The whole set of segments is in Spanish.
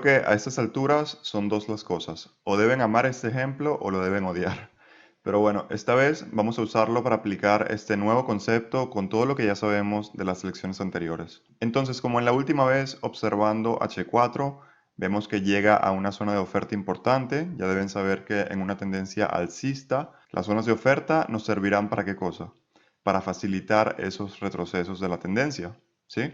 Creo que a estas alturas son dos las cosas. O deben amar este ejemplo o lo deben odiar. Pero bueno, esta vez vamos a usarlo para aplicar este nuevo concepto con todo lo que ya sabemos de las lecciones anteriores. Entonces, como en la última vez, observando H4, vemos que llega a una zona de oferta importante. Ya deben saber que en una tendencia alcista, las zonas de oferta nos servirán ¿para qué cosa? Para facilitar esos retrocesos de la tendencia, ¿sí?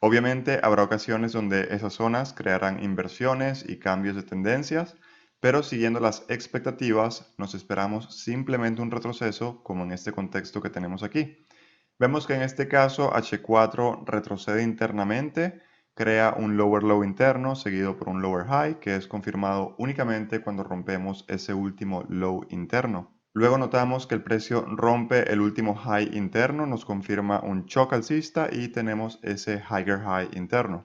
Obviamente habrá ocasiones donde esas zonas crearán inversiones y cambios de tendencias, pero siguiendo las expectativas nos esperamos simplemente un retroceso como en este contexto que tenemos aquí. Vemos que en este caso H4 retrocede internamente, crea un lower low interno seguido por un lower high que es confirmado únicamente cuando rompemos ese último low interno. Luego notamos que el precio rompe el último high interno, nos confirma un choque alcista y tenemos ese higher high interno.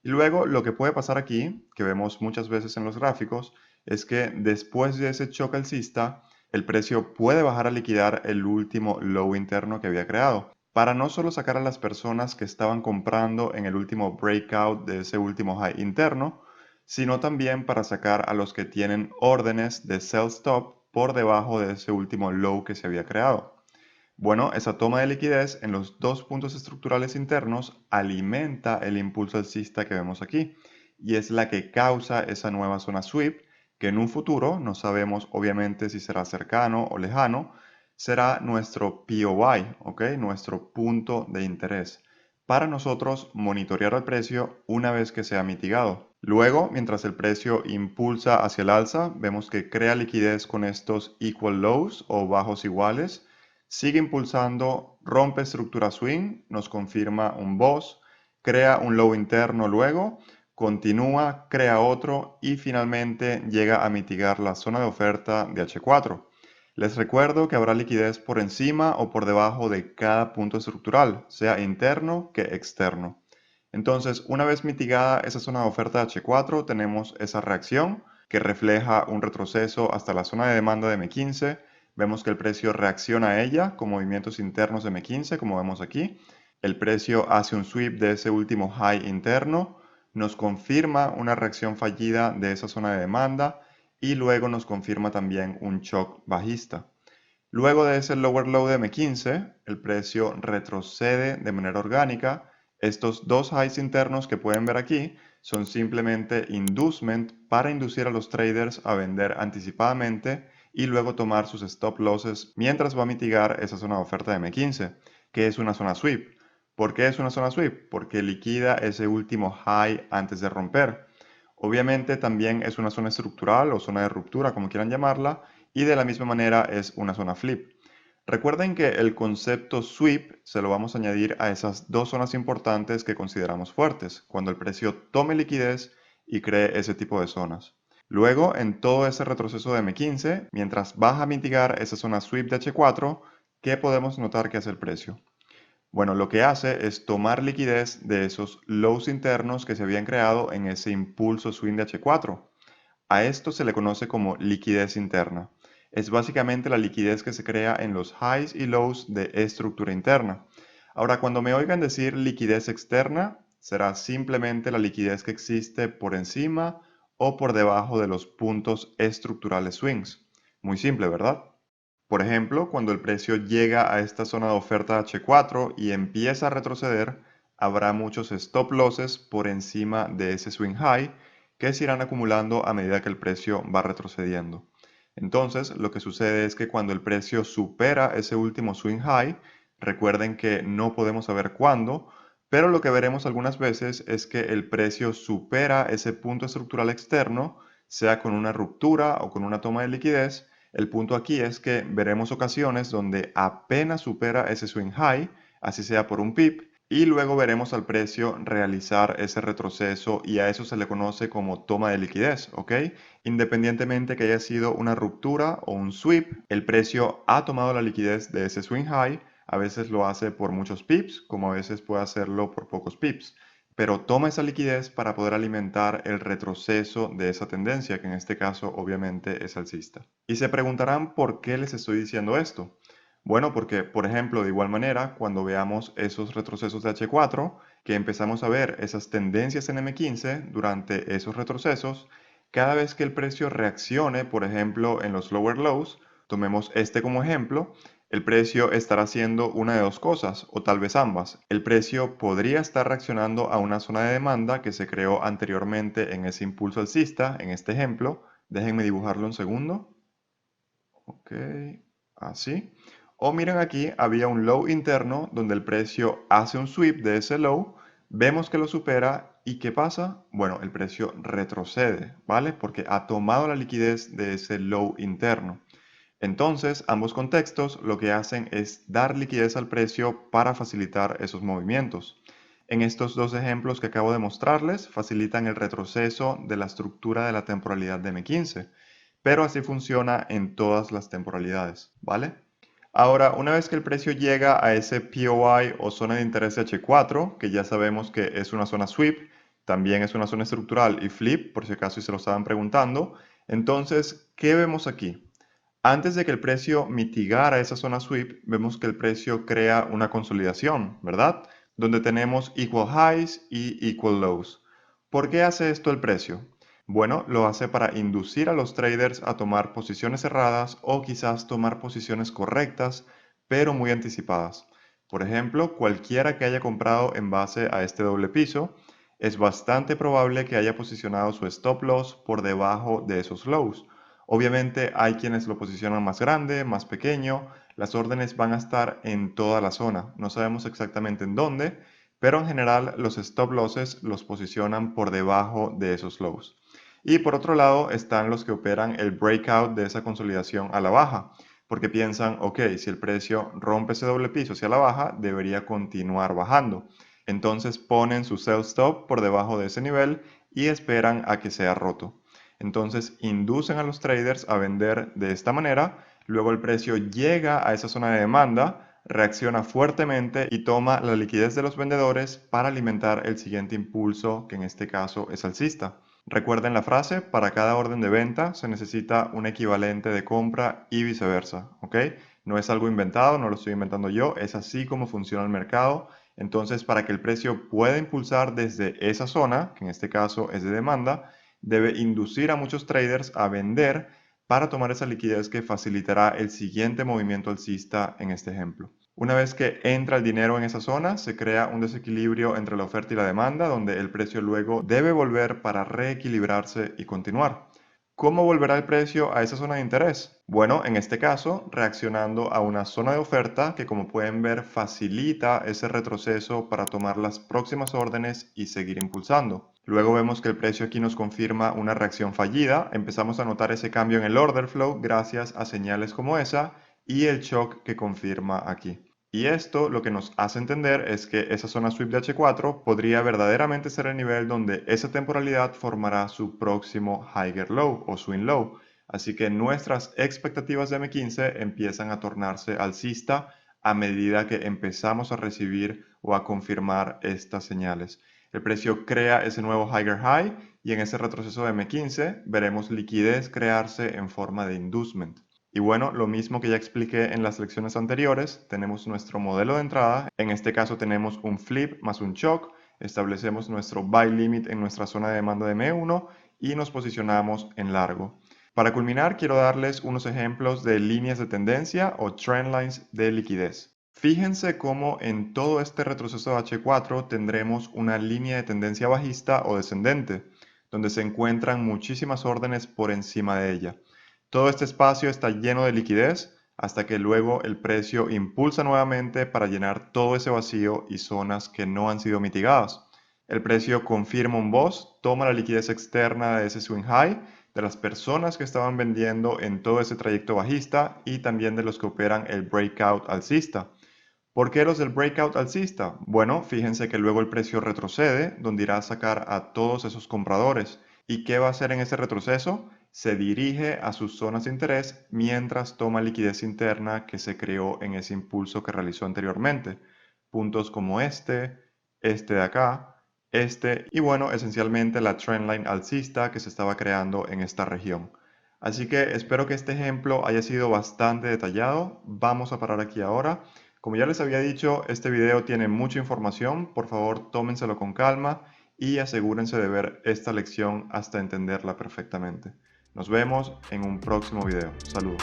Y luego lo que puede pasar aquí, que vemos muchas veces en los gráficos, es que después de ese choque alcista, el precio puede bajar a liquidar el último low interno que había creado, para no solo sacar a las personas que estaban comprando en el último breakout de ese último high interno, sino también para sacar a los que tienen órdenes de sell stop por debajo de ese último low que se había creado. Bueno, esa toma de liquidez en los dos puntos estructurales internos alimenta el impulso alcista que vemos aquí y es la que causa esa nueva zona sweep que en un futuro, no sabemos obviamente si será cercano o lejano, será nuestro POI, ¿ok? Nuestro punto de interés para nosotros monitorear el precio una vez que sea mitigado. Luego, mientras el precio impulsa hacia el alza, vemos que crea liquidez con estos equal lows o bajos iguales. Sigue impulsando, rompe estructura swing, nos confirma un boss, crea un low interno luego, continúa, crea otro y finalmente llega a mitigar la zona de oferta de H4. Les recuerdo que habrá liquidez por encima o por debajo de cada punto estructural, sea interno que externo. Entonces, una vez mitigada esa zona de oferta de H4, tenemos esa reacción que refleja un retroceso hasta la zona de demanda de M15. Vemos que el precio reacciona a ella con movimientos internos de M15, como vemos aquí. El precio hace un sweep de ese último high interno, nos confirma una reacción fallida de esa zona de demanda y luego nos confirma también un shock bajista. Luego de ese lower low de M15, el precio retrocede de manera orgánica. Estos dos highs internos que pueden ver aquí son simplemente inducement para inducir a los traders a vender anticipadamente y luego tomar sus stop losses mientras va a mitigar esa zona de oferta de M15, que es una zona sweep. ¿Por qué es una zona sweep? Porque liquida ese último high antes de romper. Obviamente también es una zona estructural o zona de ruptura, como quieran llamarla, y de la misma manera es una zona flip. Recuerden que el concepto sweep se lo vamos a añadir a esas dos zonas importantes que consideramos fuertes, cuando el precio tome liquidez y cree ese tipo de zonas. Luego, en todo ese retroceso de M15, mientras baja a mitigar esa zona sweep de H4, ¿qué podemos notar que hace el precio? Bueno, lo que hace es tomar liquidez de esos lows internos que se habían creado en ese impulso swing de H4. A esto se le conoce como liquidez interna. Es básicamente la liquidez que se crea en los highs y lows de estructura interna. Ahora, cuando me oigan decir liquidez externa, será simplemente la liquidez que existe por encima o por debajo de los puntos estructurales swings. Muy simple, ¿verdad? Por ejemplo, cuando el precio llega a esta zona de oferta H4 y empieza a retroceder, habrá muchos stop losses por encima de ese swing high que se irán acumulando a medida que el precio va retrocediendo. Entonces, lo que sucede es que cuando el precio supera ese último swing high, recuerden que no podemos saber cuándo, pero lo que veremos algunas veces es que el precio supera ese punto estructural externo, sea con una ruptura o con una toma de liquidez. El punto aquí es que veremos ocasiones donde apenas supera ese swing high, así sea por un pip, y luego veremos al precio realizar ese retroceso y a eso se le conoce como toma de liquidez, ¿ok? Independientemente que haya sido una ruptura o un sweep, el precio ha tomado la liquidez de ese swing high, a veces lo hace por muchos pips, como a veces puede hacerlo por pocos pips, pero toma esa liquidez para poder alimentar el retroceso de esa tendencia, que en este caso obviamente es alcista. Y se preguntarán por qué les estoy diciendo esto. Bueno, porque, por ejemplo, de igual manera, cuando veamos esos retrocesos de H4, que empezamos a ver esas tendencias en M15 durante esos retrocesos, cada vez que el precio reaccione, por ejemplo, en los lower lows, tomemos este como ejemplo, el precio estará haciendo una de dos cosas, o tal vez ambas. El precio podría estar reaccionando a una zona de demanda que se creó anteriormente en ese impulso alcista, en este ejemplo. Déjenme dibujarlo un segundo. Ok, así. O miren aquí, había un low interno donde el precio hace un sweep de ese low, vemos que lo supera y ¿qué pasa? Bueno, el precio retrocede, ¿vale? Porque ha tomado la liquidez de ese low interno. Entonces, ambos contextos lo que hacen es dar liquidez al precio para facilitar esos movimientos. En estos dos ejemplos que acabo de mostrarles, facilitan el retroceso de la estructura de la temporalidad de M15, pero así funciona en todas las temporalidades, ¿vale? Ahora, una vez que el precio llega a ese POI o zona de interés H4, que ya sabemos que es una zona sweep, también es una zona estructural y flip, por si acaso se lo estaban preguntando, entonces, ¿qué vemos aquí? Antes de que el precio mitigara esa zona sweep, vemos que el precio crea una consolidación, ¿verdad? Donde tenemos equal highs y equal lows. ¿Por qué hace esto el precio? Bueno, lo hace para inducir a los traders a tomar posiciones cerradas o quizás tomar posiciones correctas, pero muy anticipadas. Por ejemplo, cualquiera que haya comprado en base a este doble piso, es bastante probable que haya posicionado su stop loss por debajo de esos lows. Obviamente hay quienes lo posicionan más grande, más pequeño, las órdenes van a estar en toda la zona, no sabemos exactamente en dónde, pero en general los stop losses los posicionan por debajo de esos lows. Y por otro lado están los que operan el breakout de esa consolidación a la baja, porque piensan, ok, si el precio rompe ese doble piso hacia la baja, debería continuar bajando. Entonces ponen su sell stop por debajo de ese nivel y esperan a que sea roto. Entonces inducen a los traders a vender de esta manera, luego el precio llega a esa zona de demanda, reacciona fuertemente y toma la liquidez de los vendedores para alimentar el siguiente impulso, que en este caso es alcista. Recuerden la frase, para cada orden de venta se necesita un equivalente de compra y viceversa, ¿ok? No es algo inventado, no lo estoy inventando yo, es así como funciona el mercado. Entonces, para que el precio pueda impulsar desde esa zona, que en este caso es de demanda, debe inducir a muchos traders a vender para tomar esa liquidez que facilitará el siguiente movimiento alcista en este ejemplo. Una vez que entra el dinero en esa zona, se crea un desequilibrio entre la oferta y la demanda, donde el precio luego debe volver para reequilibrarse y continuar. ¿Cómo volverá el precio a esa zona de interés? Bueno, en este caso, reaccionando a una zona de oferta que, como pueden ver, facilita ese retroceso para tomar las próximas órdenes y seguir impulsando. Luego vemos que el precio aquí nos confirma una reacción fallida. Empezamos a notar ese cambio en el order flow gracias a señales como esa y el shock que confirma aquí. Y esto lo que nos hace entender es que esa zona sweep de H4 podría verdaderamente ser el nivel donde esa temporalidad formará su próximo higher low o swing low. Así que nuestras expectativas de M15 empiezan a tornarse alcista a medida que empezamos a recibir o a confirmar estas señales. El precio crea ese nuevo higher high y en ese retroceso de M15 veremos liquidez crearse en forma de inducement. Y bueno, lo mismo que ya expliqué en las lecciones anteriores, tenemos nuestro modelo de entrada. En este caso tenemos un flip más un shock. Establecemos nuestro buy limit en nuestra zona de demanda de M1 y nos posicionamos en largo. Para culminar, quiero darles unos ejemplos de líneas de tendencia o trend lines de liquidez. Fíjense cómo en todo este retroceso de H4 tendremos una línea de tendencia bajista o descendente, donde se encuentran muchísimas órdenes por encima de ella. Todo este espacio está lleno de liquidez hasta que luego el precio impulsa nuevamente para llenar todo ese vacío y zonas que no han sido mitigadas. El precio confirma un boss, toma la liquidez externa de ese swing high, de las personas que estaban vendiendo en todo ese trayecto bajista y también de los que operan el breakout alcista. ¿Por qué los del breakout alcista? Bueno, fíjense que luego el precio retrocede, donde irá a sacar a todos esos compradores. ¿Y qué va a hacer en ese retroceso? Se dirige a sus zonas de interés mientras toma liquidez interna que se creó en ese impulso que realizó anteriormente. Puntos como este de acá, este y bueno, esencialmente la trendline alcista que se estaba creando en esta región. Así que espero que este ejemplo haya sido bastante detallado. Vamos a parar aquí ahora. Como ya les había dicho, este video tiene mucha información. Por favor, tómenselo con calma y asegúrense de ver esta lección hasta entenderla perfectamente. Nos vemos en un próximo video. Saludos.